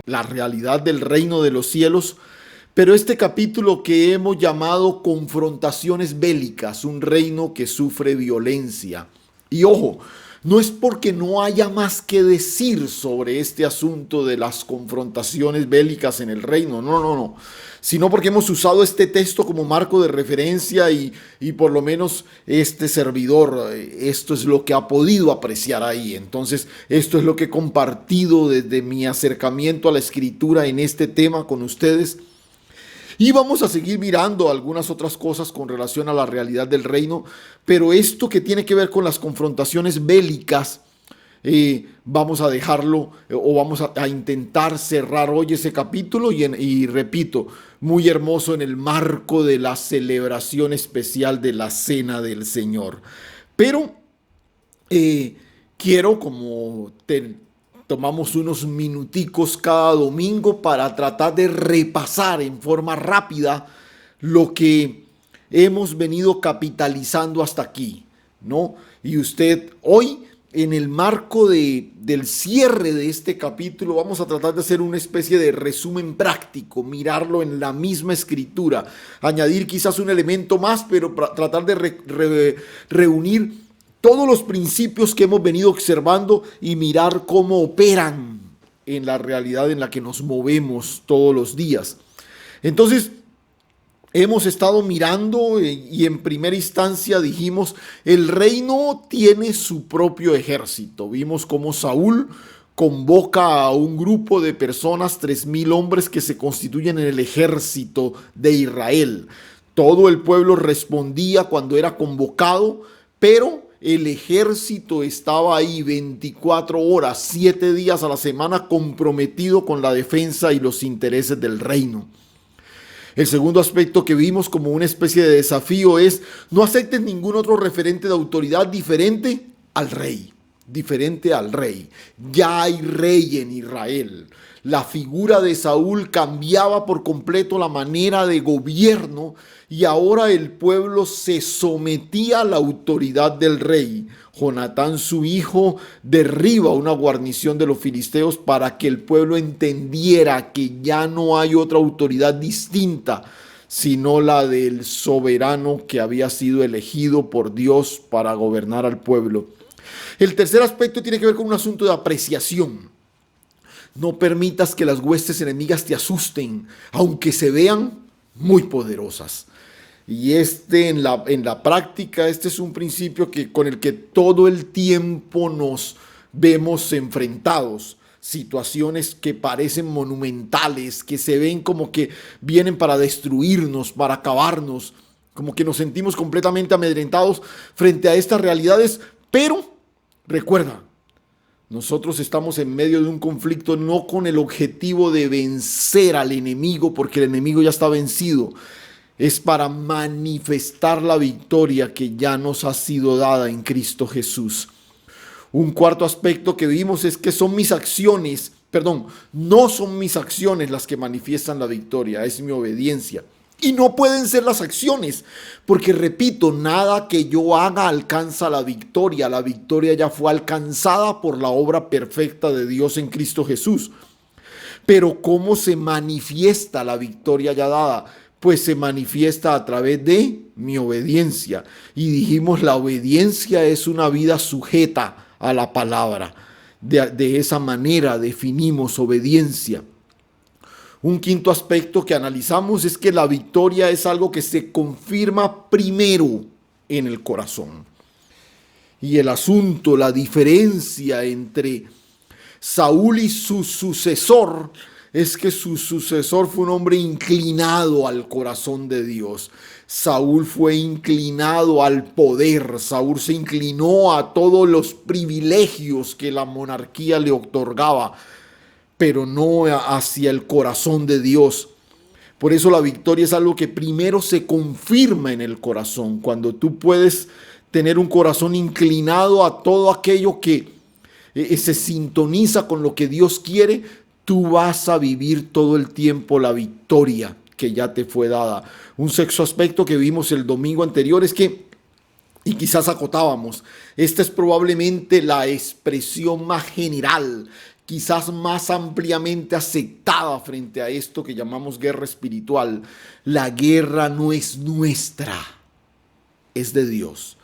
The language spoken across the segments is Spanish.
la realidad del reino de los cielos, pero este capítulo que hemos llamado confrontaciones bélicas, un reino que sufre violencia. Y ojo, no es porque no haya más que decir sobre este asunto de las confrontaciones bélicas en el reino, no, sino porque hemos usado este texto como marco de referencia y por lo menos este servidor, esto es lo que ha podido apreciar ahí. Entonces, esto es lo que he compartido desde mi acercamiento a la escritura en este tema con ustedes. Y vamos a seguir mirando algunas otras cosas con relación a la realidad del reino, pero esto que tiene que ver con las confrontaciones bélicas, vamos a dejarlo o vamos a intentar cerrar hoy ese capítulo y repito, muy hermoso en el marco de la celebración especial de la Cena del Señor. Pero quiero, tomamos unos minuticos cada domingo para tratar de repasar en forma rápida lo que hemos venido capitalizando hasta aquí, ¿no? Y usted hoy, en el marco del cierre de este capítulo, vamos a tratar de hacer una especie de resumen práctico, mirarlo en la misma escritura, añadir quizás un elemento más, pero para tratar de reunir todos los principios que hemos venido observando y mirar cómo operan en la realidad en la que nos movemos todos los días. Entonces, hemos estado mirando y en primera instancia dijimos, el reino tiene su propio ejército. Vimos cómo Saúl convoca a un grupo de personas, 3,000 hombres que se constituyen en el ejército de Israel. Todo el pueblo respondía cuando era convocado, pero el ejército estaba ahí 24 horas, 7 días a la semana, comprometido con la defensa y los intereses del reino. El segundo aspecto que vimos como una especie de desafío es: no aceptes ningún otro referente de autoridad diferente al rey. Diferente al rey. Ya hay rey en Israel. La figura de Saúl cambiaba por completo la manera de gobierno y ahora el pueblo se sometía a la autoridad del rey. Jonatán, su hijo, derriba una guarnición de los filisteos para que el pueblo entendiera que ya no hay otra autoridad distinta, sino la del soberano que había sido elegido por Dios para gobernar al pueblo. El tercer aspecto tiene que ver con un asunto de apreciación. No permitas que las huestes enemigas te asusten, aunque se vean muy poderosas. Y en la práctica, este es un principio con el que todo el tiempo nos vemos enfrentados. Situaciones que parecen monumentales, que se ven como que vienen para destruirnos, para acabarnos, como que nos sentimos completamente amedrentados frente a estas realidades, pero recuerda, nosotros estamos en medio de un conflicto no con el objetivo de vencer al enemigo, porque el enemigo ya está vencido. Es para manifestar la victoria que ya nos ha sido dada en Cristo Jesús. Un cuarto aspecto que vimos es que no son mis acciones las que manifiestan la victoria, es mi obediencia. Y no pueden ser las acciones, porque repito, nada que yo haga alcanza la victoria ya fue alcanzada por la obra perfecta de Dios en Cristo Jesús. Pero ¿cómo se manifiesta la victoria ya dada? Pues se manifiesta a través de mi obediencia. Y dijimos, la obediencia es una vida sujeta a la palabra. De esa manera definimos obediencia. Un quinto aspecto que analizamos es que la victoria es algo que se confirma primero en el corazón. Y el asunto, la diferencia entre Saúl y su sucesor es que su sucesor fue un hombre inclinado al corazón de Dios. Saúl fue inclinado al poder. Saúl se inclinó a todos los privilegios que la monarquía le otorgaba, pero no hacia el corazón de Dios. Por eso la victoria es algo que primero se confirma en el corazón. Cuando tú puedes tener un corazón inclinado a todo aquello que se sintoniza con lo que Dios quiere, tú vas a vivir todo el tiempo la victoria que ya te fue dada. Un sexto aspecto que vimos el domingo anterior es que, y quizás acotábamos, esta es probablemente la expresión más general quizás más ampliamente aceptada frente a esto que llamamos guerra espiritual. La guerra no es nuestra, es de Dios.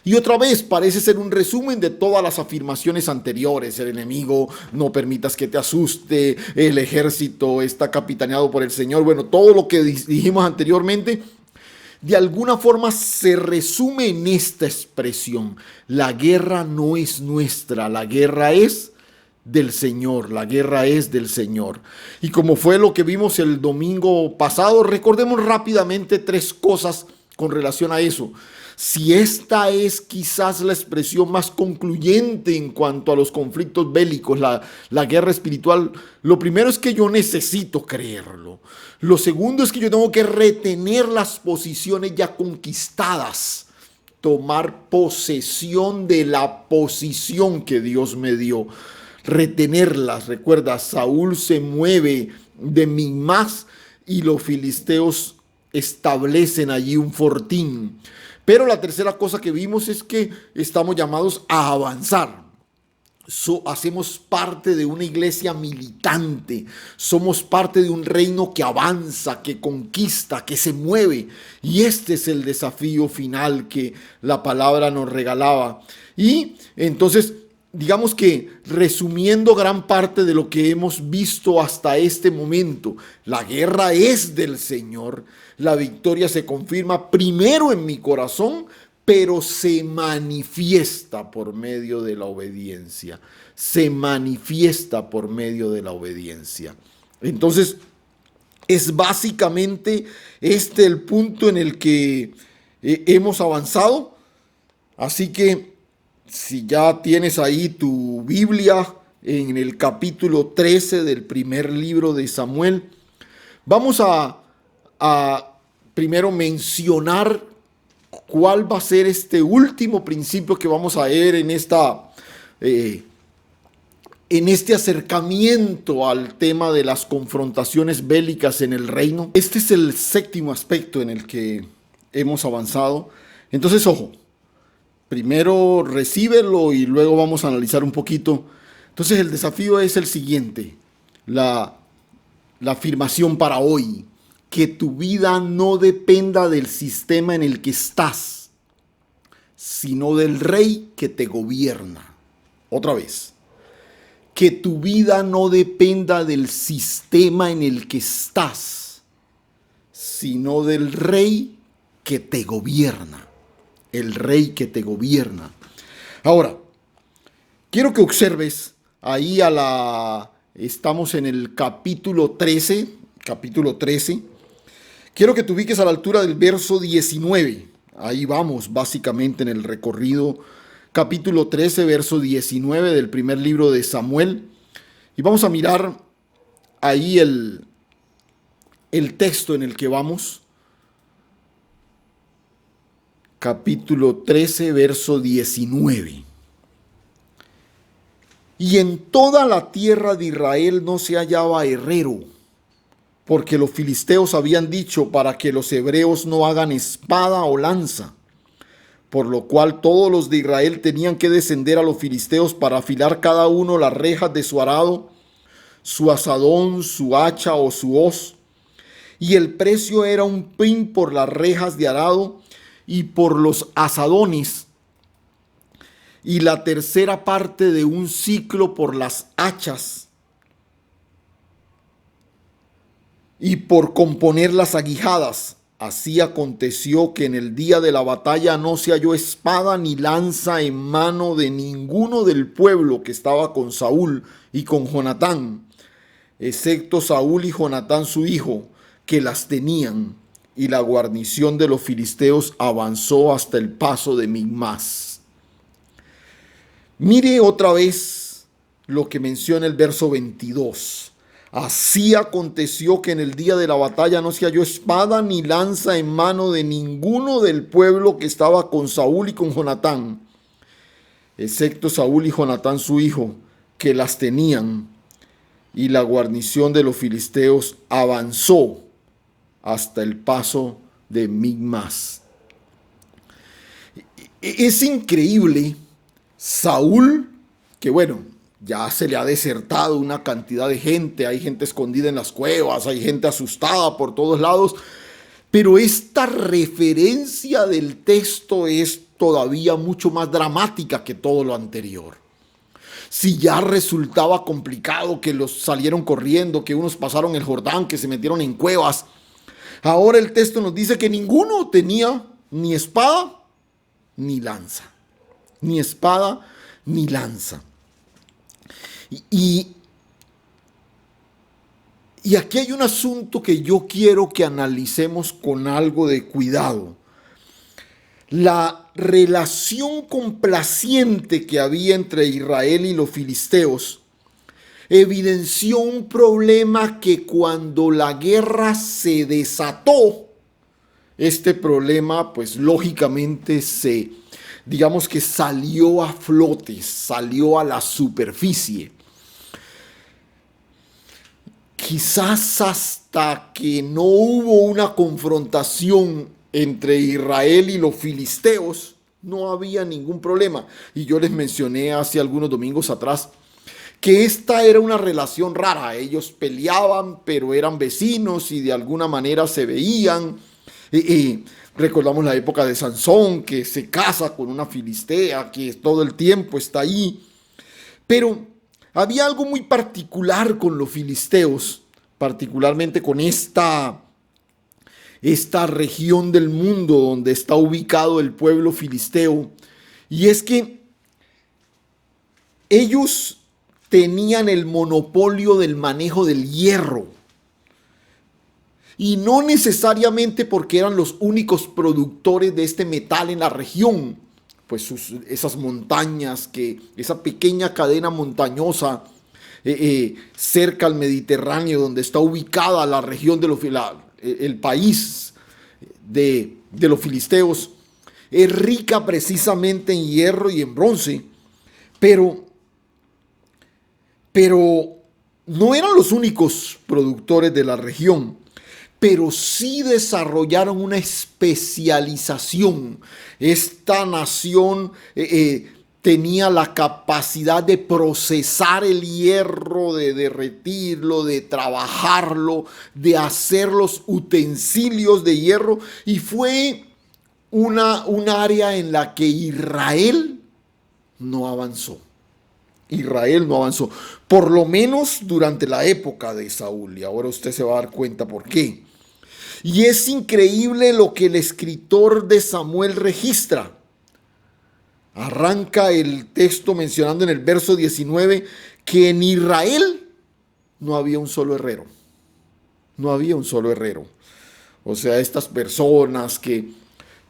Y otra vez parece ser un resumen de todas las afirmaciones anteriores. El enemigo, no permitas que te asuste, el ejército está capitaneado por el Señor. Bueno, todo lo que dijimos anteriormente, de alguna forma se resume en esta expresión. La guerra no es nuestra, la guerra es del Señor, la guerra es del Señor. Y como fue lo que vimos el domingo pasado, recordemos rápidamente tres cosas con relación a eso. Si esta es quizás la expresión más concluyente en cuanto a los conflictos bélicos, la guerra espiritual, lo primero es que yo necesito creerlo. Lo segundo es que yo tengo que retener las posiciones ya conquistadas, tomar posesión de la posición que Dios me dio, retenerlas. Recuerda, Saúl se mueve de Micmas y los filisteos establecen allí un fortín. Pero la tercera cosa que vimos es que estamos llamados a avanzar. Hacemos parte de una iglesia militante, somos parte de un reino que avanza, que conquista, que se mueve. Y este es el desafío final que la palabra nos regalaba. Y entonces, digamos que resumiendo gran parte de lo que hemos visto hasta este momento, la guerra es del Señor. La victoria se confirma primero en mi corazón, pero se manifiesta por medio de la obediencia. Se manifiesta por medio de la obediencia. Entonces, es básicamente este el punto en el que hemos avanzado. Así que, si ya tienes ahí tu Biblia en el capítulo 13 del primer libro de Samuel, vamos a primero mencionar cuál va a ser este último principio que vamos a ver en este acercamiento al tema de las confrontaciones bélicas en el reino. Este es el séptimo aspecto en el que hemos avanzado. Entonces, ojo, primero recíbelo y luego vamos a analizar un poquito. Entonces, el desafío es el siguiente, la afirmación para hoy: que tu vida no dependa del sistema en el que estás, sino del rey que te gobierna. Otra vez, que tu vida no dependa del sistema en el que estás, sino del rey que te gobierna. El rey que te gobierna. Ahora, quiero que observes ahí estamos en el capítulo 13. Quiero que te ubiques a la altura del verso 19. Ahí vamos básicamente en el recorrido. Capítulo 13, verso 19 del primer libro de Samuel. Y vamos a mirar ahí el texto en el que vamos. Capítulo 13, verso 19. Y en toda la tierra de Israel no se hallaba herrero, porque los filisteos habían dicho para que los hebreos no hagan espada o lanza, por lo cual todos los de Israel tenían que descender a los filisteos para afilar cada uno las rejas de su arado, su asadón, su hacha o su hoz, y el precio era un pin por las rejas de arado y por los asadones, y la tercera parte de un siclo por las hachas, y por componer las aguijadas. Así aconteció que en el día de la batalla no se halló espada ni lanza en mano de ninguno del pueblo que estaba con Saúl y con Jonatán, excepto Saúl y Jonatán su hijo, que las tenían, y la guarnición de los filisteos avanzó hasta el paso de Micmas. Mire otra vez lo que menciona el verso 22. Así aconteció que en el día de la batalla no se halló espada ni lanza en mano de ninguno del pueblo que estaba con Saúl y con Jonatán, excepto Saúl y Jonatán su hijo, que las tenían, y la guarnición de los filisteos avanzó hasta el paso de Micmas. Es increíble. Saúl, que bueno, ya se le ha desertado una cantidad de gente, hay gente escondida en las cuevas, hay gente asustada por todos lados, pero esta referencia del texto es todavía mucho más dramática que todo lo anterior. Si ya resultaba complicado que los salieron corriendo, que unos pasaron el Jordán, que se metieron en cuevas, ahora el texto nos dice que ninguno tenía ni espada ni lanza. Ni espada ni lanza. Y aquí hay un asunto que yo quiero que analicemos con algo de cuidado. La relación complaciente que había entre Israel y los filisteos evidenció un problema que cuando la guerra se desató, este problema pues lógicamente digamos que salió a flote, salió a la superficie. Quizás hasta que no hubo una confrontación entre Israel y los filisteos, no había ningún problema. Y yo les mencioné hace algunos domingos atrás que esta era una relación rara. Ellos peleaban, pero eran vecinos y de alguna manera se veían. Recordamos la época de Sansón, que se casa con una filistea, que todo el tiempo está ahí. Pero había algo muy particular con los filisteos, particularmente con esta región del mundo donde está ubicado el pueblo filisteo. Y es que ellos tenían el monopolio del manejo del hierro. Y no necesariamente porque eran los únicos productores de este metal en la región. Pues esas montañas, esa pequeña cadena montañosa cerca al Mediterráneo, donde está ubicada la región el país de los filisteos, es rica precisamente en hierro y en bronce, pero no eran los únicos productores de la región. Pero sí desarrollaron una especialización. Esta nación tenía la capacidad de procesar el hierro, de derretirlo, de trabajarlo, de hacer los utensilios de hierro. Y fue un área en la que Israel no avanzó. Israel no avanzó, por lo menos durante la época de Saúl. Y ahora usted se va a dar cuenta por qué. Y es increíble lo que el escritor de Samuel registra. Arranca el texto mencionando en el verso 19 que en Israel no había un solo herrero. No había un solo herrero. O sea, estas personas que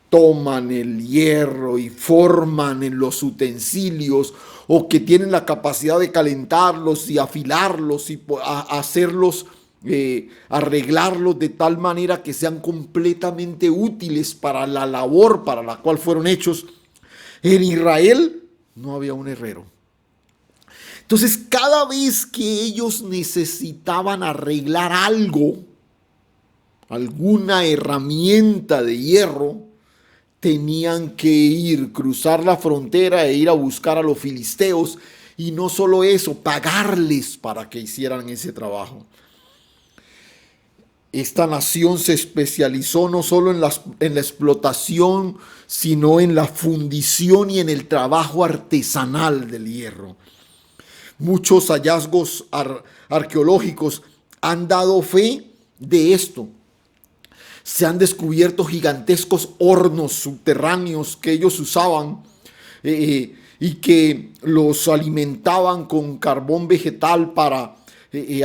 toman el hierro y forman en los utensilios, o que tienen la capacidad de calentarlos y afilarlos y hacerlos, arreglarlos de tal manera que sean completamente útiles para la labor para la cual fueron hechos. En Israel no había un herrero. Entonces, cada vez que ellos necesitaban arreglar algo, alguna herramienta de hierro, tenían que cruzar la frontera e ir a buscar a los filisteos. Y no solo eso, pagarles para que hicieran ese trabajo. Esta nación se especializó no solo en la explotación, sino en la fundición y en el trabajo artesanal del hierro. Muchos hallazgos arqueológicos han dado fe de esto. Se han descubierto gigantescos hornos subterráneos que ellos usaban y que los alimentaban con carbón vegetal para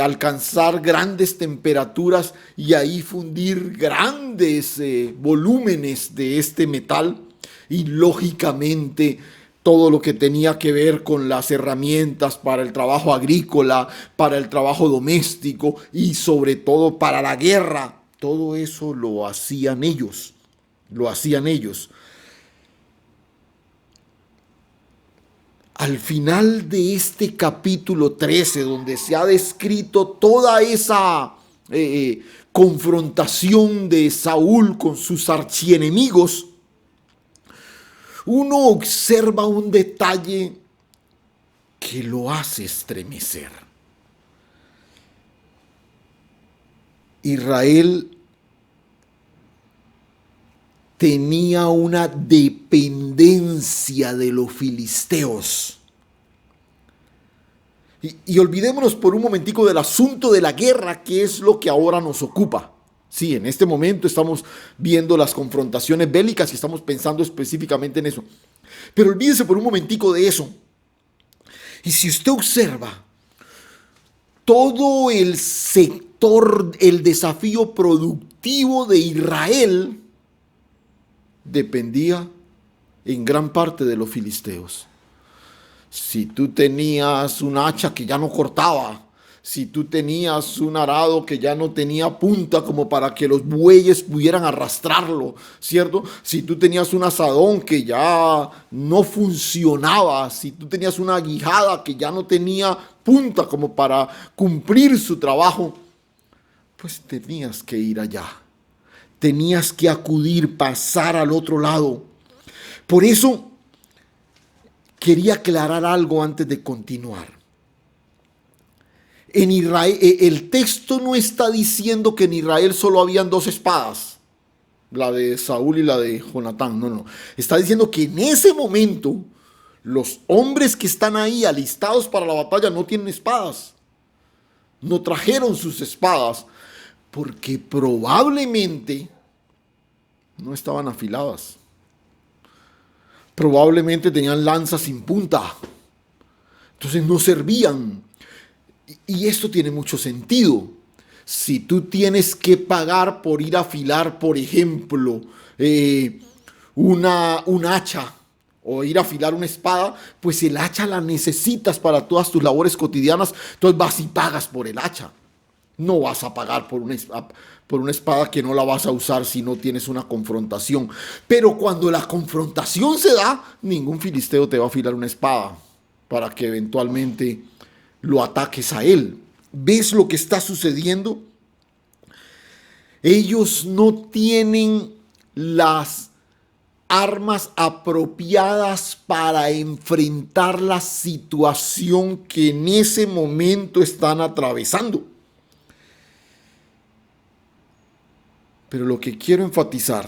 alcanzar grandes temperaturas y ahí fundir grandes volúmenes de este metal. Y lógicamente todo lo que tenía que ver con las herramientas para el trabajo agrícola, para el trabajo doméstico y sobre todo para la guerra. Todo eso lo hacían ellos, Al final de este capítulo 13, donde se ha descrito toda esa confrontación de Saúl con sus archienemigos, uno observa un detalle que lo hace estremecer. Israel tenía una dependencia de los filisteos. Y olvidémonos por un momentico del asunto de la guerra, que es lo que ahora nos ocupa. Sí, en este momento estamos viendo las confrontaciones bélicas y estamos pensando específicamente en eso. Pero olvídese por un momentico de eso. Y si usted observa, todo el sector, el desafío productivo de Israel dependía en gran parte de los filisteos. Si tú tenías un hacha que ya no cortaba, si tú tenías un arado que ya no tenía punta como para que los bueyes pudieran arrastrarlo, ¿cierto? Si tú tenías un asadón que ya no funcionaba, si tú tenías una guijada que ya no tenía punta como para cumplir su trabajo, pues tenías que ir allá. Tenías que acudir, pasar al otro lado. Por eso quería aclarar algo antes de continuar. En Israel, el texto no está diciendo que en Israel solo habían dos espadas, la de Saúl y la de Jonatán. No. Está diciendo que en ese momento los hombres que están ahí alistados para la batalla no tienen espadas. No trajeron sus espadas porque probablemente no estaban afiladas. Probablemente tenían lanzas sin punta. Entonces no servían. Y esto tiene mucho sentido. Si tú tienes que pagar por ir a afilar, por ejemplo, un hacha o ir a afilar una espada, pues el hacha la necesitas para todas tus labores cotidianas. Entonces vas y pagas por el hacha. No vas a pagar por una espada que no la vas a usar si no tienes una confrontación. Pero cuando la confrontación se da, ningún filisteo te va a afilar una espada para que eventualmente lo ataques a él. ¿Ves lo que está sucediendo? Ellos no tienen las armas apropiadas para enfrentar la situación que en ese momento están atravesando. Pero lo que quiero enfatizar,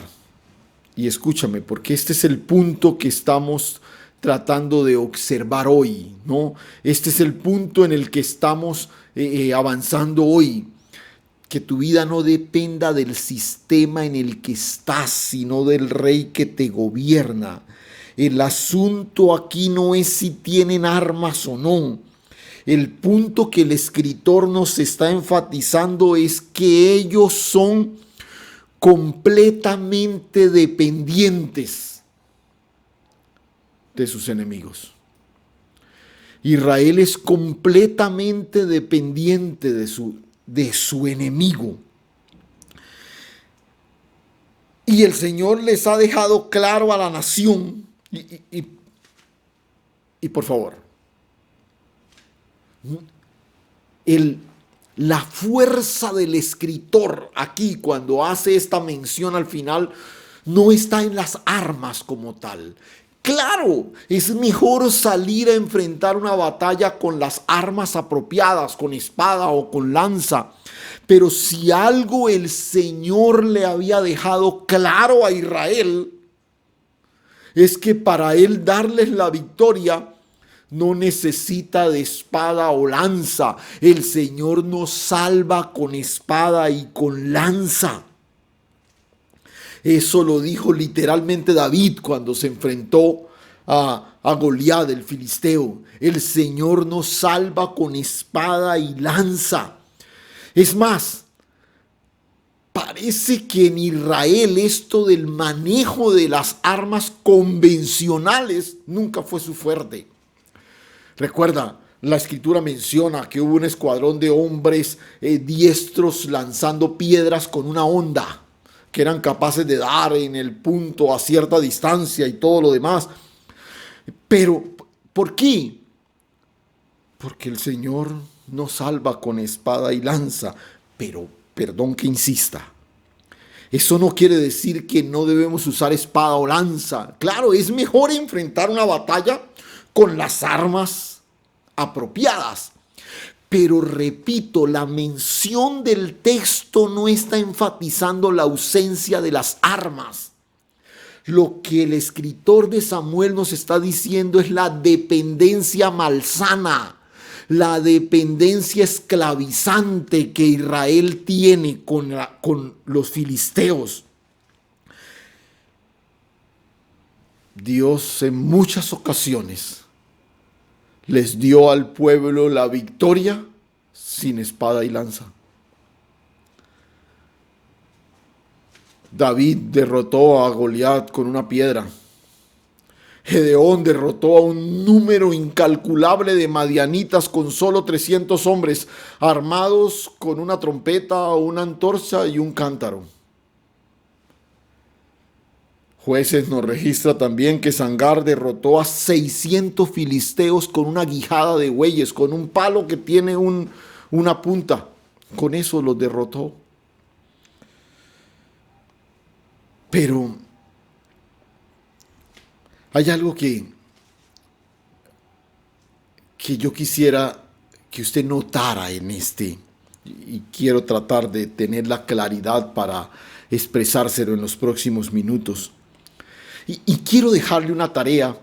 y escúchame, porque este es el punto que estamos tratando de observar hoy, ¿no? Este es el punto en el que estamos avanzando hoy. Que tu vida no dependa del sistema en el que estás, sino del rey que te gobierna. El asunto aquí no es si tienen armas o no. El punto que el escritor nos está enfatizando es que ellos son completamente dependientes de sus enemigos. Israel es completamente dependiente de su enemigo. Y el Señor les ha dejado claro a la nación. Y por favor, la fuerza del escritor aquí cuando hace esta mención al final no está en las armas como tal. Claro, es mejor salir a enfrentar una batalla con las armas apropiadas, con espada o con lanza. Pero si algo el Señor le había dejado claro a Israel, es que para él darles la victoria no necesita de espada o lanza. El Señor nos salva con espada y con lanza. Eso lo dijo literalmente David cuando se enfrentó a Goliat, el filisteo. El Señor nos salva con espada y lanza. Es más, parece que en Israel esto del manejo de las armas convencionales nunca fue su fuerte. Recuerda, la escritura menciona que hubo un escuadrón de hombres diestros lanzando piedras con una honda, que eran capaces de dar en el punto a cierta distancia y todo lo demás. Pero, ¿por qué? Porque el Señor nos salva con espada y lanza. Pero, perdón que insista, eso no quiere decir que no debemos usar espada o lanza. Claro, es mejor enfrentar una batalla con las armas apropiadas. Pero repito, la mención del texto no está enfatizando la ausencia de las armas. Lo que el escritor de Samuel nos está diciendo es la dependencia malsana, la dependencia esclavizante que Israel tiene con los filisteos. Dios en muchas ocasiones les dio al pueblo la victoria sin espada y lanza. David derrotó a Goliat con una piedra. Gedeón derrotó a un número incalculable de madianitas con solo 300 hombres, armados con una trompeta, una antorcha y un cántaro. Jueces nos registra también que Sangar derrotó a 600 filisteos con una guijada de bueyes, con un palo que tiene una punta. Con eso los derrotó. Pero hay algo que yo quisiera que usted notara en y quiero tratar de tener la claridad para expresárselo en los próximos minutos. Y quiero dejarle una tarea,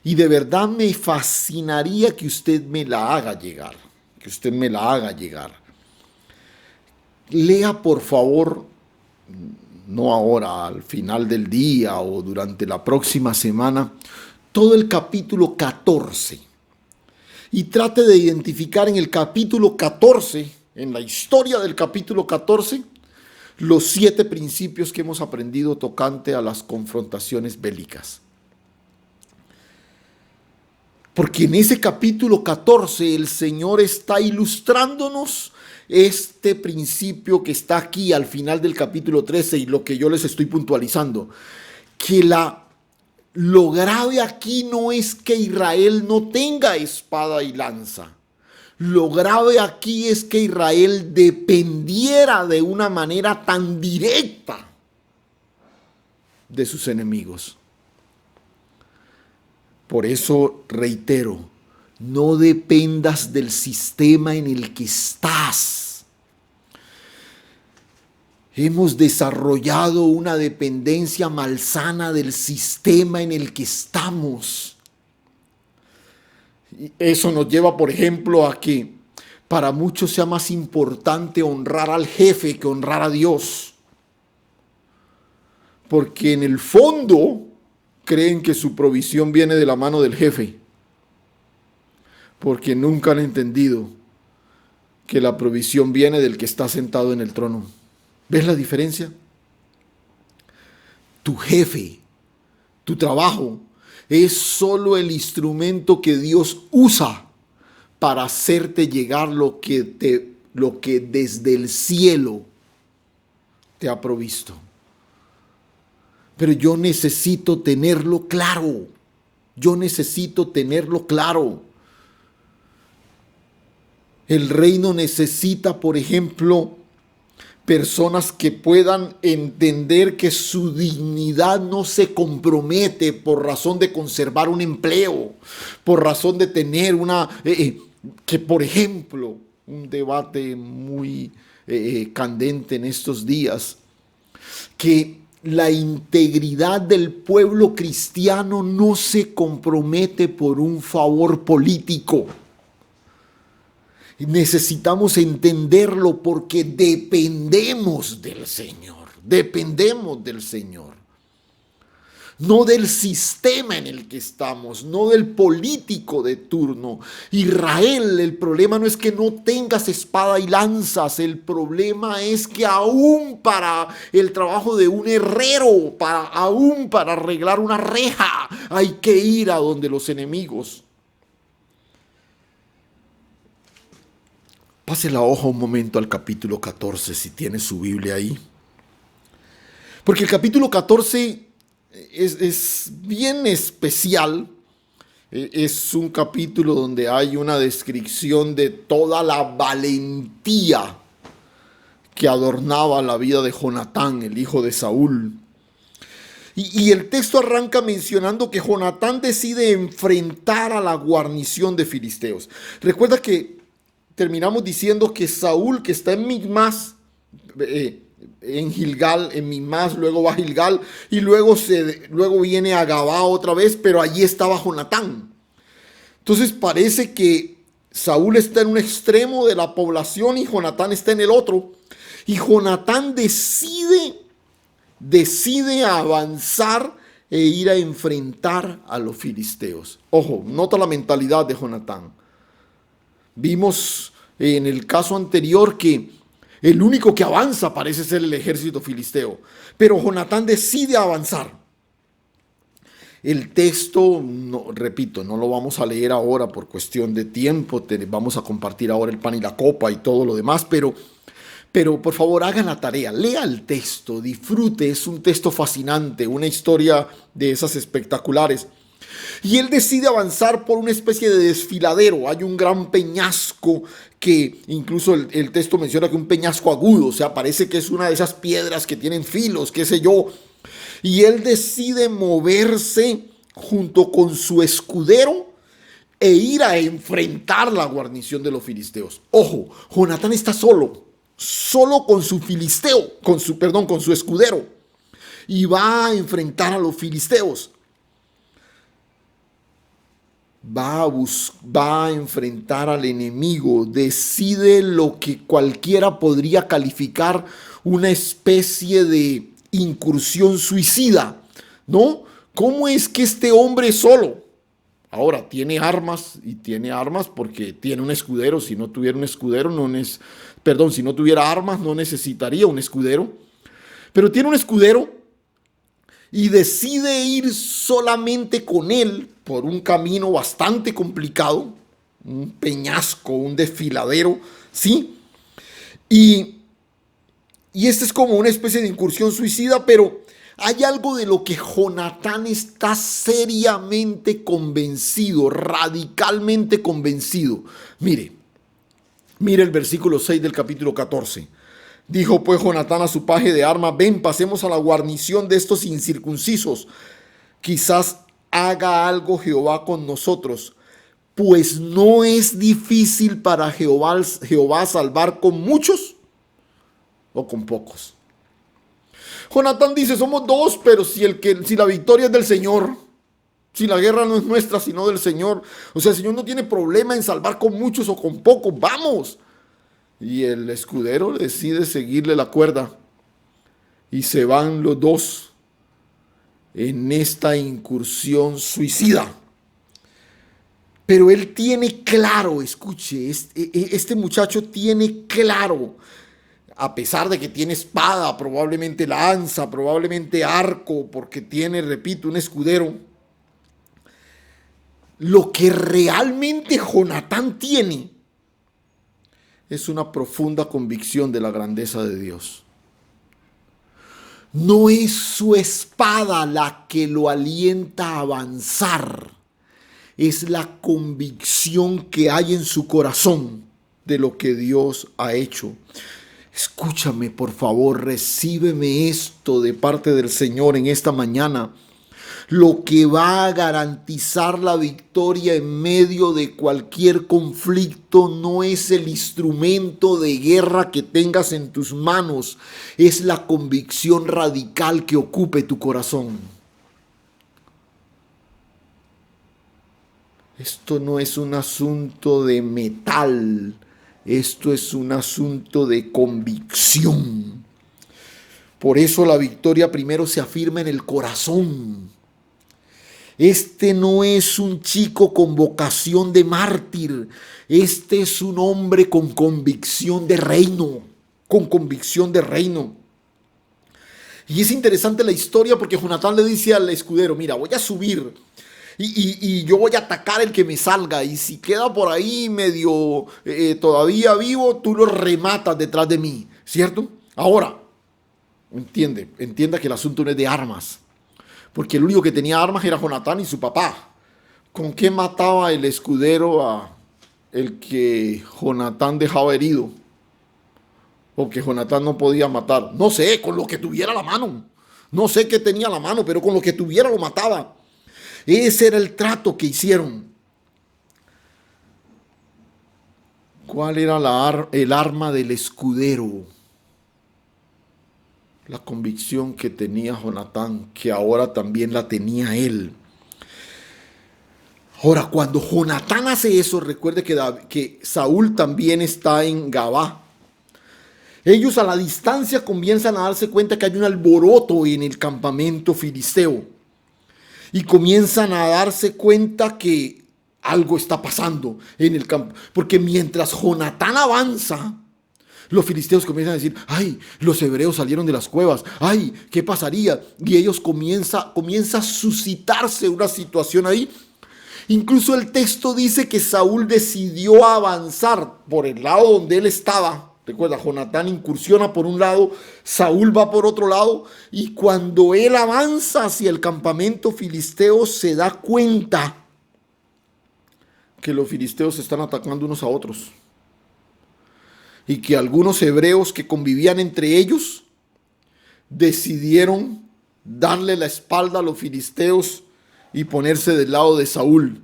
y de verdad me fascinaría que usted me la haga llegar, Lea, por favor, no ahora, al final del día o durante la próxima semana, todo el capítulo 14. Y trate de identificar en el capítulo 14, en la historia del capítulo 14, los 7 principios que hemos aprendido tocante a las confrontaciones bélicas. Porque en ese capítulo 14 el Señor está ilustrándonos este principio que está aquí al final del capítulo 13 y lo que yo les estoy puntualizando. Que lo grave aquí no es que Israel no tenga espada y lanza. Lo grave aquí es que Israel dependiera de una manera tan directa de sus enemigos. Por eso reitero, no dependas del sistema en el que estás. Hemos desarrollado una dependencia malsana del sistema en el que estamos. Eso nos lleva, por ejemplo, a que para muchos sea más importante honrar al jefe que honrar a Dios. Porque en el fondo creen que su provisión viene de la mano del jefe. Porque nunca han entendido que la provisión viene del que está sentado en el trono. ¿Ves la diferencia? Tu jefe, tu trabajo, es solo el instrumento que Dios usa para hacerte llegar lo que desde el cielo te ha provisto. Pero yo necesito tenerlo claro. El reino necesita, por ejemplo, personas que puedan entender que su dignidad no se compromete por razón de conservar un empleo, por razón de tener que por ejemplo, un debate muy candente en estos días, que la integridad del pueblo cristiano no se compromete por un favor político. Necesitamos entenderlo porque dependemos del Señor. No del sistema en el que estamos, no del político de turno. Israel, el problema no es que no tengas espada y lanzas, el problema es que aún para el trabajo de un herrero, aún para arreglar una reja, hay que ir a donde los enemigos. Pase la hoja un momento al capítulo 14, si tiene su Biblia ahí. Porque el capítulo 14 es bien especial. Es un capítulo donde hay una descripción de toda la valentía que adornaba la vida de Jonatán, el hijo de Saúl. Y el texto arranca mencionando que Jonatán decide enfrentar a la guarnición de filisteos. Recuerda que terminamos diciendo que Saúl, que está en Micmas, en Gilgal, en Micmas, luego va a Gilgal y luego viene a Gabá otra vez, pero allí estaba Jonatán. Entonces parece que Saúl está en un extremo de la población y Jonatán está en el otro. Y Jonatán decide avanzar e ir a enfrentar a los filisteos. Ojo, nota la mentalidad de Jonatán. Vimos en el caso anterior que el único que avanza parece ser el ejército filisteo, pero Jonatán decide avanzar. El texto, no, repito, no lo vamos a leer ahora por cuestión de tiempo, vamos a compartir ahora el pan y la copa y todo lo demás, pero por favor hagan la tarea, lea el texto, disfrute, es un texto fascinante, una historia de esas espectaculares. Y él decide avanzar por una especie de desfiladero. Hay un gran peñasco que incluso el texto menciona que un peñasco agudo, o sea, parece que es una de esas piedras que tienen filos, qué sé yo. Y él decide moverse junto con su escudero e ir a enfrentar la guarnición de los filisteos. Ojo, Jonatán está solo con su filisteo, con su escudero, y va a enfrentar a los filisteos. Va a enfrentar al enemigo, decide lo que cualquiera podría calificar una especie de incursión suicida, ¿no? ¿Cómo es que este hombre solo? Ahora, tiene armas porque tiene un escudero. Si no tuviera un escudero, si no tuviera armas, no necesitaría un escudero. Pero tiene un escudero y decide ir solamente con él por un camino bastante complicado, un peñasco, un desfiladero, ¿sí? Y este es como una especie de incursión suicida, pero hay algo de lo que Jonatán está seriamente convencido, radicalmente convencido. Mire el versículo 6 del capítulo 14. Dijo pues Jonatán a su paje de armas: ven, pasemos a la guarnición de estos incircuncisos. Quizás haga algo Jehová con nosotros, pues no es difícil para Jehová salvar con muchos o con pocos. Jonatán dice: somos dos, pero si la victoria es del Señor, si la guerra no es nuestra, sino del Señor, o sea, el Señor no tiene problema en salvar con muchos o con pocos, vamos. Y el escudero decide seguirle la cuerda y se van los dos en esta incursión suicida. Pero él tiene claro, escuche, este muchacho tiene claro, a pesar de que tiene espada, probablemente lanza, probablemente arco, porque tiene, repito, un escudero. Lo que realmente Jonatán tiene es una profunda convicción de la grandeza de Dios. No es su espada la que lo alienta a avanzar, es la convicción que hay en su corazón de lo que Dios ha hecho. Escúchame, por favor, recíbeme esto de parte del Señor en esta mañana. Lo que va a garantizar la victoria en medio de cualquier conflicto no es el instrumento de guerra que tengas en tus manos, es la convicción radical que ocupe tu corazón. Esto no es un asunto de metal, esto es un asunto de convicción. Por eso la victoria primero se afirma en el corazón. Este no es un chico con vocación de mártir. Este es un hombre con convicción de reino. Con convicción de reino. Y es interesante la historia porque Jonatán le dice al escudero: mira, voy a subir y yo voy a atacar el que me salga. Y si queda por ahí medio todavía vivo, tú lo rematas detrás de mí. ¿Cierto? Ahora, entienda que el asunto no es de armas. Porque el único que tenía armas era Jonatán y su papá. ¿Con qué mataba el escudero a el que Jonatán dejaba herido? O que Jonatán no podía matar. No sé, con lo que tuviera a la mano. No sé qué tenía a la mano, pero con lo que tuviera lo mataba. Ese era el trato que hicieron. ¿Cuál era el arma del escudero? La convicción que tenía Jonatán, que ahora también la tenía él. Ahora, cuando Jonatán hace eso, recuerde que Saúl también está en Gabá. Ellos a la distancia comienzan a darse cuenta que hay un alboroto en el campamento filisteo. Y comienzan a darse cuenta que algo está pasando en el campo. Porque mientras Jonatán avanza, los filisteos comienzan a decir, ay, los hebreos salieron de las cuevas, ay, ¿qué pasaría? Y ellos comienza a suscitarse una situación ahí. Incluso el texto dice que Saúl decidió avanzar por el lado donde él estaba. Recuerda, Jonatán incursiona por un lado, Saúl va por otro lado, y cuando él avanza hacia el campamento filisteo se da cuenta que los filisteos se están atacando unos a otros. Y que algunos hebreos que convivían entre ellos decidieron darle la espalda a los filisteos y ponerse del lado de Saúl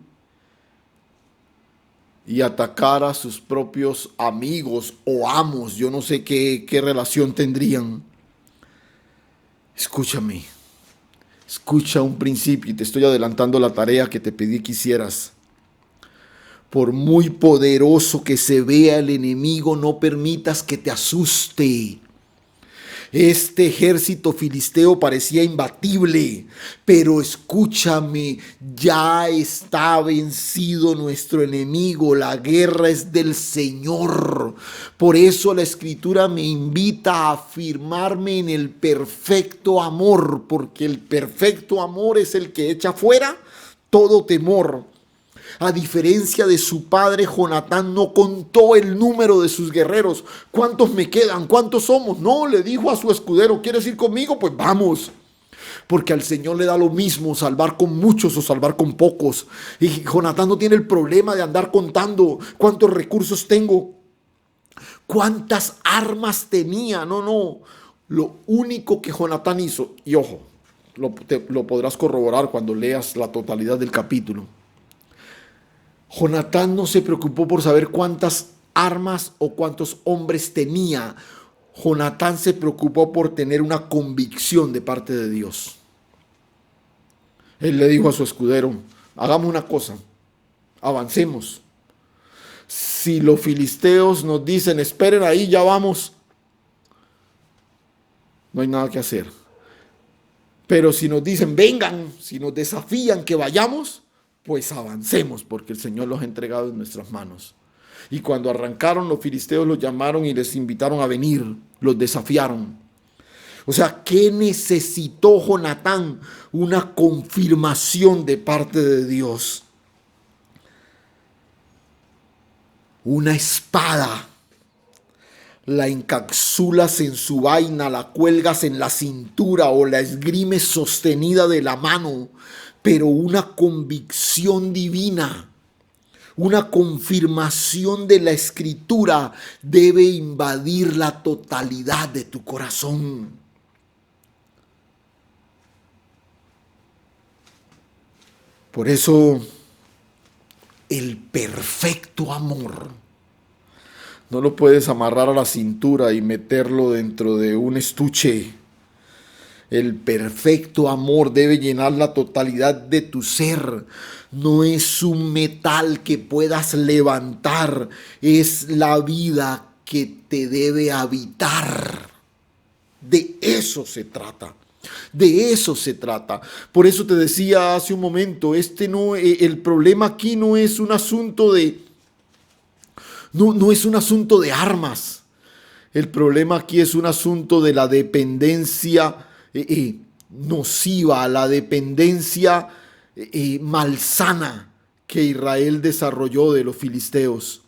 y atacar a sus propios amigos o amos. Yo no sé qué relación tendrían. Escúchame, escucha un principio y te estoy adelantando la tarea que te pedí que hicieras. Por muy poderoso que se vea el enemigo, no permitas que te asuste. Este ejército filisteo parecía imbatible, pero escúchame, ya está vencido nuestro enemigo, la guerra es del Señor. Por eso la Escritura me invita a afirmarme en el perfecto amor, porque el perfecto amor es el que echa fuera todo temor. A diferencia de su padre, Jonatán no contó el número de sus guerreros. ¿Cuántos me quedan? ¿Cuántos somos? No, le dijo a su escudero, ¿quieres ir conmigo? Pues vamos. Porque al Señor le da lo mismo salvar con muchos o salvar con pocos. Y Jonatán no tiene el problema de andar contando cuántos recursos tengo, cuántas armas tenía. No. Lo único que Jonatán hizo, y ojo, lo podrás corroborar cuando leas la totalidad del capítulo. Jonatán no se preocupó por saber cuántas armas o cuántos hombres tenía. Jonatán se preocupó por tener una convicción de parte de Dios. Él le dijo a su escudero, hagamos una cosa, avancemos. Si los filisteos nos dicen, esperen ahí, ya vamos, no hay nada que hacer. Pero si nos dicen, vengan, si nos desafían que vayamos, pues avancemos, porque el Señor los ha entregado en nuestras manos. Y cuando arrancaron, los filisteos los llamaron y les invitaron a venir, los desafiaron. O sea, ¿qué necesitó Jonatán? Una confirmación de parte de Dios. Una espada. La encapsulas en su vaina, la cuelgas en la cintura o la esgrimes sostenida de la mano, pero una convicción divina, una confirmación de la Escritura debe invadir la totalidad de tu corazón. Por eso, el perfecto amor no lo puedes amarrar a la cintura y meterlo dentro de un estuche. El perfecto amor debe llenar la totalidad de tu ser. No es un metal que puedas levantar, es la vida que te debe habitar. De eso se trata. De eso se trata. Por eso te decía hace un momento, el problema aquí no es un asunto de no es un asunto de armas. El problema aquí es un asunto de la dependencia nociva, la dependencia malsana que Israel desarrolló de los filisteos.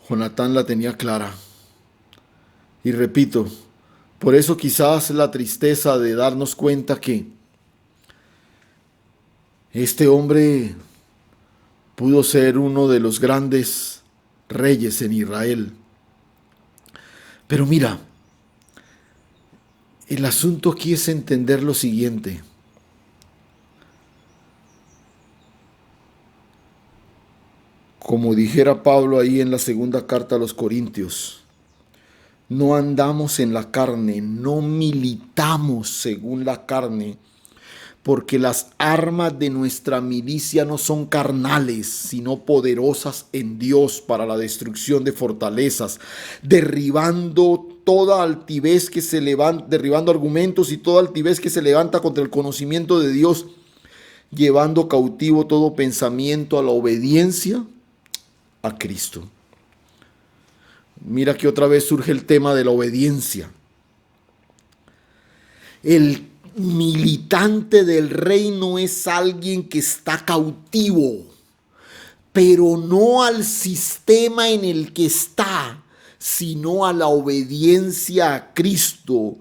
Jonatán la tenía clara. Y repito, por eso quizás la tristeza de darnos cuenta que este hombre pudo ser uno de los grandes reyes en Israel. Pero mira, el asunto aquí es entender lo siguiente. Como dijera Pablo ahí en la segunda carta a los Corintios, no andamos en la carne, no militamos según la carne, porque las armas de nuestra milicia no son carnales, sino poderosas en Dios para la destrucción de fortalezas, derribando toda altivez que se levanta, derribando argumentos y toda altivez que se levanta contra el conocimiento de Dios, llevando cautivo todo pensamiento a la obediencia a Cristo. Mira que otra vez surge el tema de la obediencia. El militante del reino es alguien que está cautivo, pero no al sistema en el que está, sino a la obediencia a Cristo.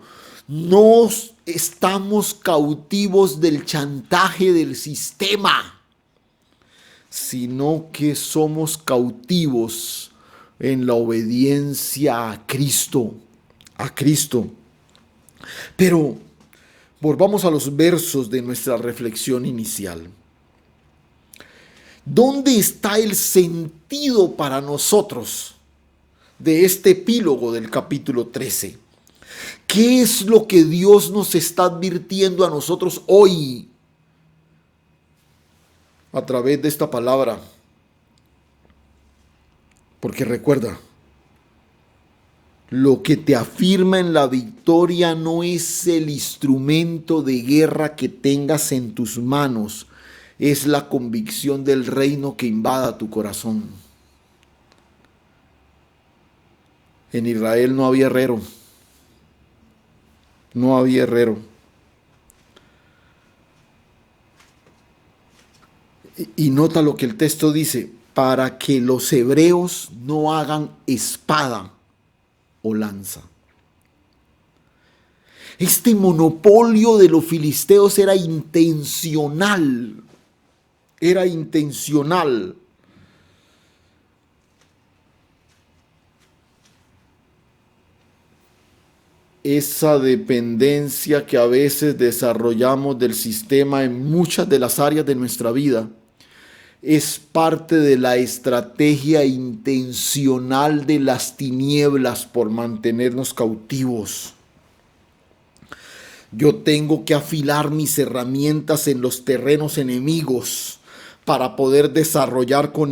No estamos cautivos del chantaje del sistema, sino que somos cautivos en la obediencia a Cristo, a Cristo. Pero volvamos a los versos de nuestra reflexión inicial. ¿Dónde está el sentido para nosotros de este epílogo del capítulo 13? ¿Qué es lo que Dios nos está advirtiendo a nosotros hoy a través de esta palabra? Porque recuerda, lo que te afirma en la victoria no es el instrumento de guerra que tengas en tus manos, es la convicción del reino que invada tu corazón. En Israel no había herrero, no había herrero. Y nota lo que el texto dice, para que los hebreos no hagan espada o lanza. Este monopolio de los filisteos era intencional. Era intencional. Esa dependencia que a veces desarrollamos del sistema en muchas de las áreas de nuestra vida es parte de la estrategia intencional de las tinieblas por mantenernos cautivos. Yo tengo que afilar mis herramientas en los terrenos enemigos para poder desarrollar con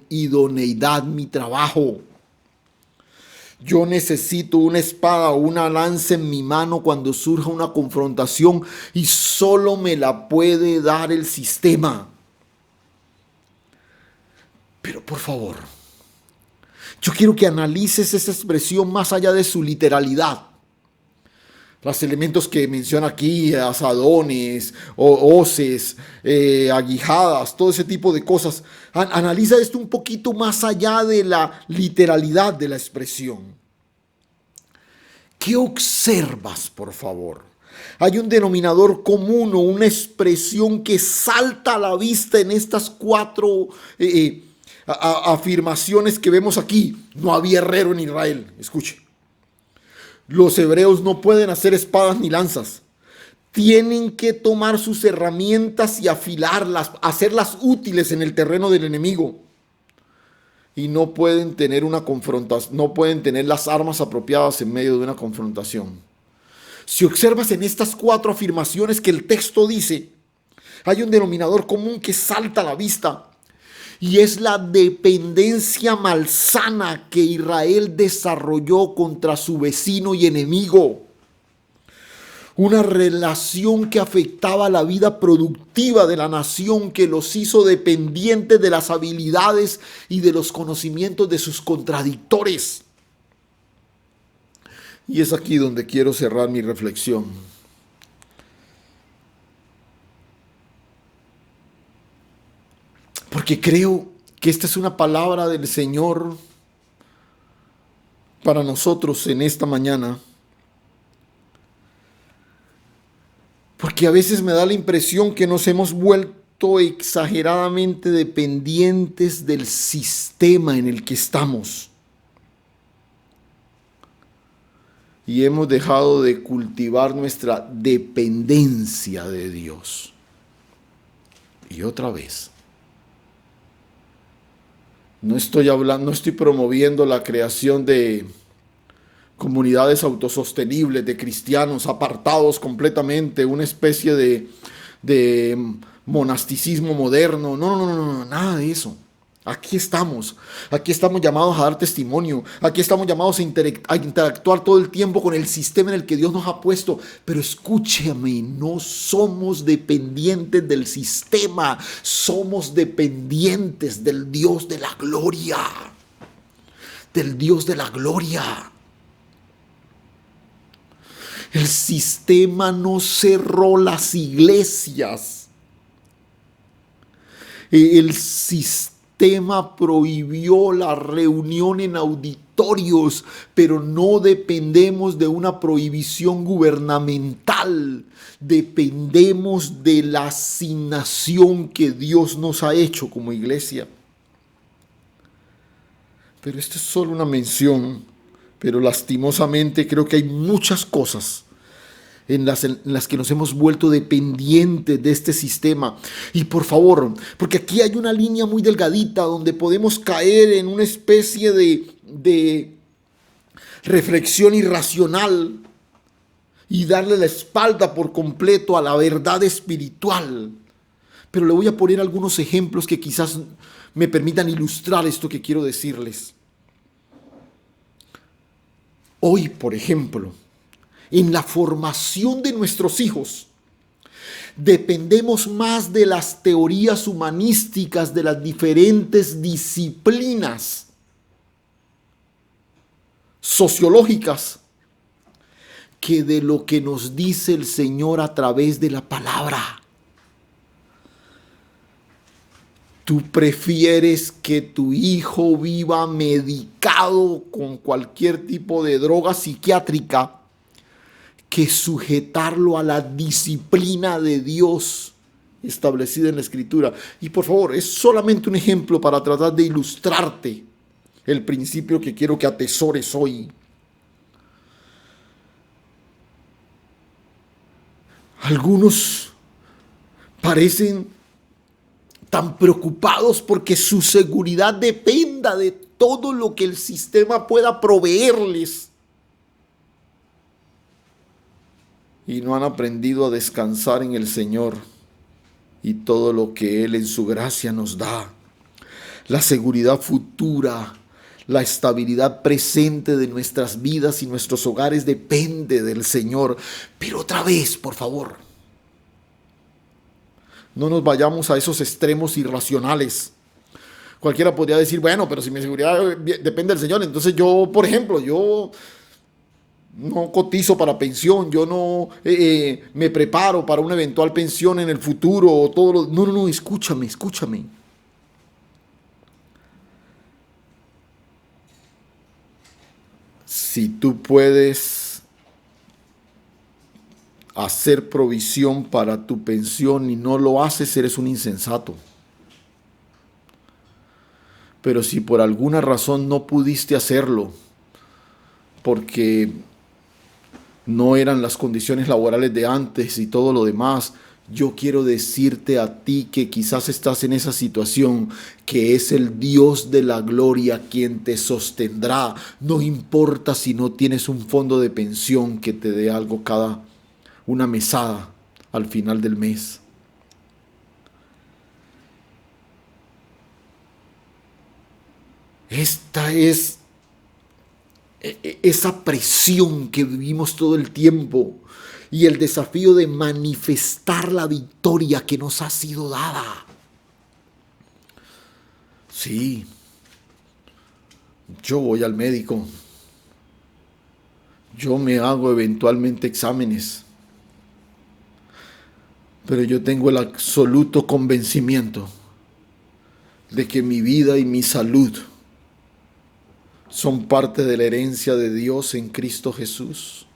idoneidad mi trabajo. Yo necesito una espada o una lanza en mi mano cuando surja una confrontación y solo me la puede dar el sistema. Pero por favor, yo quiero que analices esa expresión más allá de su literalidad. Los elementos que menciona aquí, asadones, hoces, aguijadas, todo ese tipo de cosas. Analiza esto un poquito más allá de la literalidad de la expresión. ¿Qué observas, por favor? Hay un denominador común o una expresión que salta a la vista en estas cuatro afirmaciones que vemos aquí. No había herrero en Israel. Escuche. Los hebreos no pueden hacer espadas ni lanzas. Tienen que tomar sus herramientas y afilarlas, hacerlas útiles en el terreno del enemigo. Y no pueden tener una confrontación, no pueden tener las armas apropiadas en medio de una confrontación. Si observas en estas cuatro afirmaciones que el texto dice, hay un denominador común que salta a la vista. Y es la dependencia malsana que Israel desarrolló contra su vecino y enemigo. Una relación que afectaba la vida productiva de la nación, que los hizo dependientes de las habilidades y de los conocimientos de sus contradictores. Y es aquí donde quiero cerrar mi reflexión. Porque creo que esta es una palabra del Señor para nosotros en esta mañana. Porque a veces me da la impresión que nos hemos vuelto exageradamente dependientes del sistema en el que estamos. y hemos dejado de cultivar nuestra dependencia de Dios. Y otra vez, no estoy promoviendo la creación de comunidades autosostenibles de cristianos apartados completamente, una especie de monasticismo moderno. No, no, no, no, no, nada de eso. Aquí estamos llamados a dar testimonio, aquí estamos llamados a interactuar todo el tiempo con el sistema en el que Dios nos ha puesto, pero escúchame, no somos dependientes del sistema, somos dependientes del Dios de la gloria, del Dios de la gloria. El sistema no cerró las iglesias, el sistema prohibió la reunión en auditorios, pero no dependemos de una prohibición gubernamental. Dependemos de la asignación que Dios nos ha hecho como iglesia. Pero esto es solo una mención, pero lastimosamente creo que hay muchas cosas en las que nos hemos vuelto dependientes de este sistema. Y por favor, porque aquí hay una línea muy delgadita donde podemos caer en una especie de reflexión irracional y darle la espalda por completo a la verdad espiritual. Pero le voy a poner algunos ejemplos que quizás me permitan ilustrar esto que quiero decirles. Hoy, por ejemplo, en la formación de nuestros hijos, dependemos más de las teorías humanísticas de las diferentes disciplinas sociológicas que de lo que nos dice el Señor a través de la palabra. Tú prefieres que tu hijo viva medicado con cualquier tipo de droga psiquiátrica que sujetarlo a la disciplina de Dios establecida en la Escritura. Y por favor, es solamente un ejemplo para tratar de ilustrarte el principio que quiero que atesores hoy. Algunos parecen tan preocupados porque su seguridad dependa de todo lo que el sistema pueda proveerles. Y no han aprendido a descansar en el Señor y todo lo que Él en su gracia nos da. La seguridad futura, la estabilidad presente de nuestras vidas y nuestros hogares depende del Señor. Pero otra vez, por favor, no nos vayamos a esos extremos irracionales. Cualquiera podría decir, bueno, pero si mi seguridad depende del Señor, entonces yo, por ejemplo, yo no cotizo para pensión, yo no me preparo para una eventual pensión en el futuro. No, escúchame. Si tú puedes hacer provisión para tu pensión y no lo haces, eres un insensato. Pero si por alguna razón no pudiste hacerlo, porque no eran las condiciones laborales de antes y todo lo demás, yo quiero decirte a ti que quizás estás en esa situación, que es el Dios de la gloria quien te sostendrá. No importa si no tienes un fondo de pensión que te dé algo una mesada al final del mes. Esta es esa presión que vivimos todo el tiempo y el desafío de manifestar la victoria que nos ha sido dada. Sí, yo voy al médico, yo me hago eventualmente exámenes, pero yo tengo el absoluto convencimiento de que mi vida y mi salud son parte de la herencia de Dios en Cristo Jesús.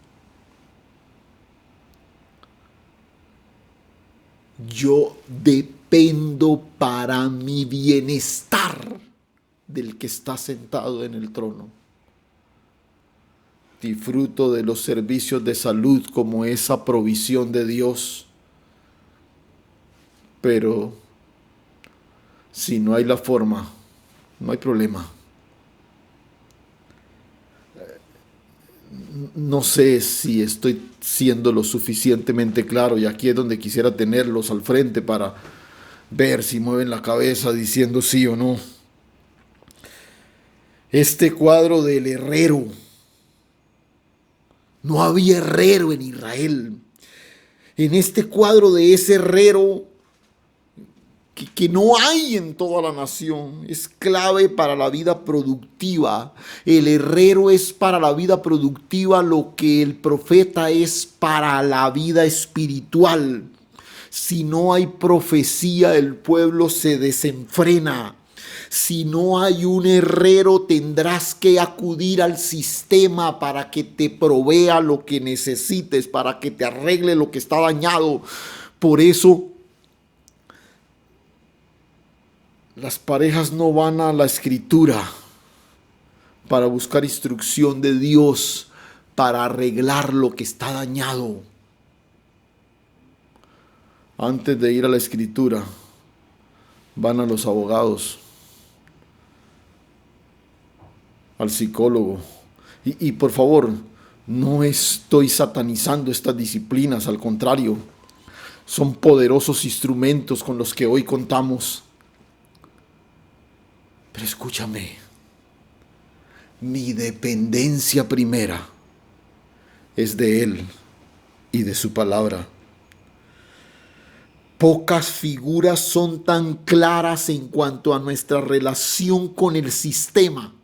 Yo dependo para mi bienestar del que está sentado en el trono. disfruto de los servicios de salud como esa provisión de Dios. Pero si no hay la forma, no hay problema. No sé si estoy siendo lo suficientemente claro, y aquí es donde quisiera tenerlos al frente para ver si mueven la cabeza diciendo sí o no. Este cuadro del herrero. No había herrero en Israel. En este cuadro de ese herrero que no hay en toda la nación, es clave para la vida productiva. El herrero es para la vida productiva lo que el profeta es para la vida espiritual. Si no hay profecía, el pueblo se desenfrena. Si no hay un herrero, tendrás que acudir al sistema para que te provea lo que necesites, para que te arregle lo que está dañado. Por eso, las parejas no van a la escritura para buscar instrucción de Dios para arreglar lo que está dañado. Antes de ir a la escritura, van a los abogados, al psicólogo. Y por favor, no estoy satanizando estas disciplinas, al contrario, son poderosos instrumentos con los que hoy contamos. Pero escúchame, mi dependencia primera es de Él y de su palabra. Pocas figuras son tan claras en cuanto a nuestra relación con el sistema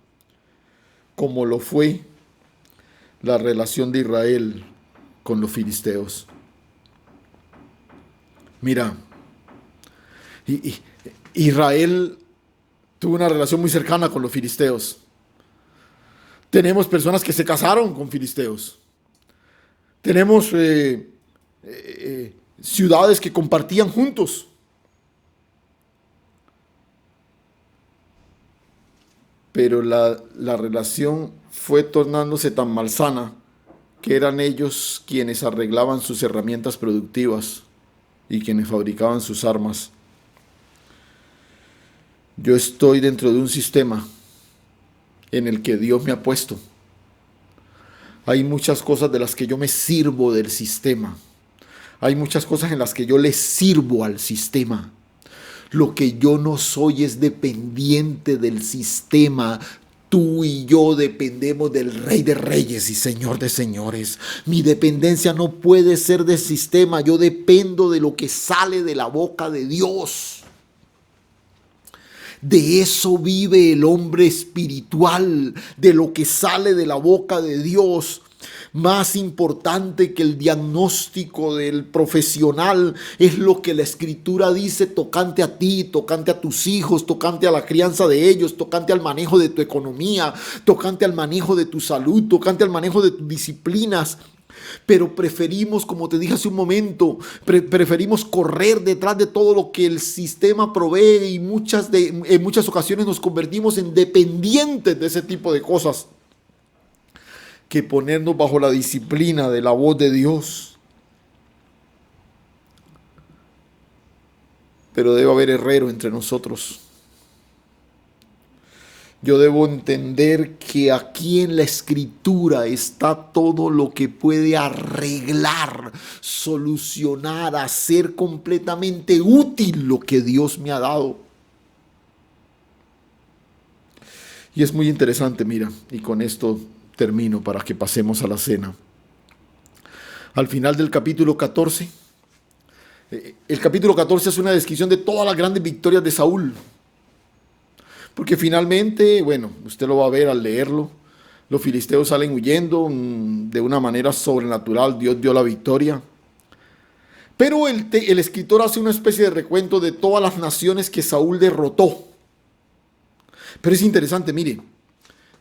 como lo fue la relación de Israel con los filisteos. Mira, Israel tuvo una relación muy cercana con los filisteos. Tenemos personas que se casaron con filisteos. Tenemos ciudades que compartían juntos. Pero la relación fue tornándose tan malsana que eran ellos quienes arreglaban sus herramientas productivas y quienes fabricaban sus armas. Yo estoy dentro de un sistema en el que Dios me ha puesto. Hay muchas cosas de las que yo me sirvo del sistema. Hay muchas cosas en las que yo le sirvo al sistema. Lo que yo no soy es dependiente del sistema. Tú y yo dependemos del Rey de Reyes y Señor de Señores. Mi dependencia no puede ser del sistema. Yo dependo de lo que sale de la boca de Dios. De eso vive el hombre espiritual, de lo que sale de la boca de Dios. Más importante que el diagnóstico del profesional es lo que la Escritura dice tocante a ti, tocante a tus hijos, tocante a la crianza de ellos, tocante al manejo de tu economía, tocante al manejo de tu salud, tocante al manejo de tus disciplinas. Pero preferimos, como te dije hace un momento, preferimos correr detrás de todo lo que el sistema provee y en muchas ocasiones nos convertimos en dependientes de ese tipo de cosas, que ponernos bajo la disciplina de la voz de Dios. Pero debe haber herrero entre nosotros. Yo debo entender que aquí en la Escritura está todo lo que puede arreglar, solucionar, hacer completamente útil lo que Dios me ha dado. Y es muy interesante, mira, y con esto termino para que pasemos a la cena. Al final del capítulo 14, el capítulo 14 es una descripción de todas las grandes victorias de Saúl. Porque finalmente, bueno, usted lo va a ver al leerlo, los filisteos salen huyendo de una manera sobrenatural, Dios dio la victoria. Pero el escritor hace una especie de recuento de todas las naciones que Saúl derrotó. Pero es interesante, mire,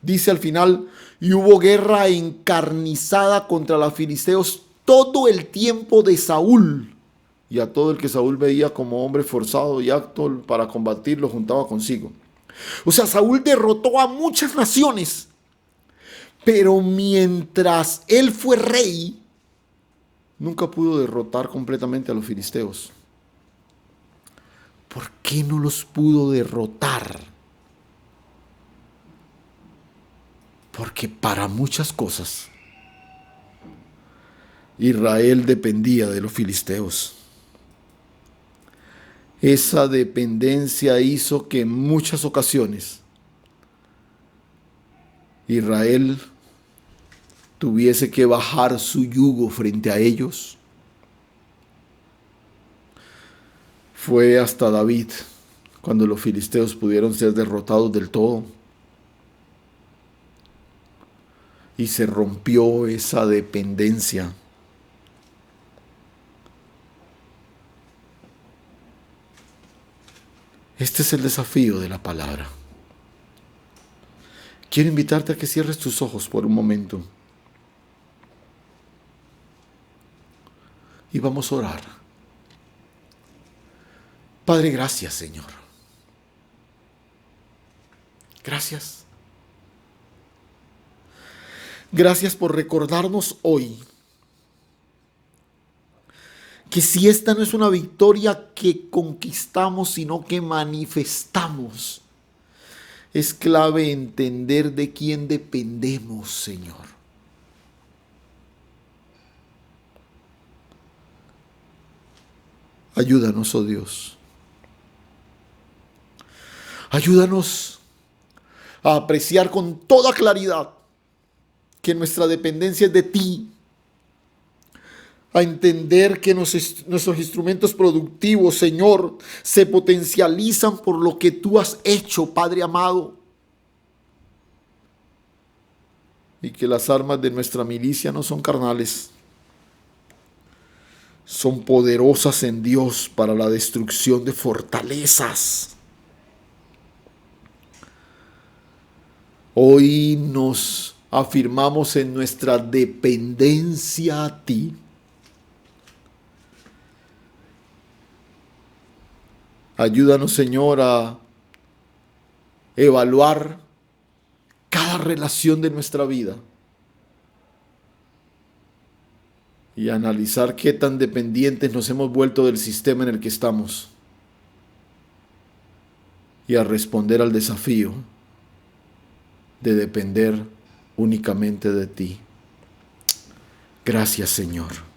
dice al final, y hubo guerra encarnizada contra los filisteos todo el tiempo de Saúl. Y a todo el que Saúl veía como hombre forzado y apto para combatir, lo juntaba consigo. O sea, Saúl derrotó a muchas naciones, Pero mientras él fue rey, nunca pudo derrotar completamente a los filisteos. ¿Por qué no los pudo derrotar? Porque para muchas cosas Israel dependía de los filisteos. Esa dependencia hizo que en muchas ocasiones Israel tuviese que bajar su yugo frente a ellos. Fue hasta David cuando los filisteos pudieron ser derrotados del todo. Y se rompió esa dependencia. Este es el desafío de la palabra. Quiero invitarte a que cierres tus ojos por un momento. Y vamos a orar. Padre, gracias, Señor. Gracias. Gracias por recordarnos hoy que si esta no es una victoria que conquistamos, sino que manifestamos, es clave entender de quién dependemos, Señor. Ayúdanos, oh Dios. Ayúdanos a apreciar con toda claridad que nuestra dependencia es de ti, a entender que nuestros instrumentos productivos, Señor, se potencializan por lo que tú has hecho, Padre amado, y que las armas de nuestra milicia no son carnales, son poderosas en Dios para la destrucción de fortalezas. Hoy nos afirmamos en nuestra dependencia a ti. Ayúdanos, Señor, a evaluar cada relación de nuestra vida y analizar qué tan dependientes nos hemos vuelto del sistema en el que estamos y a responder al desafío de depender únicamente de ti. Gracias, Señor.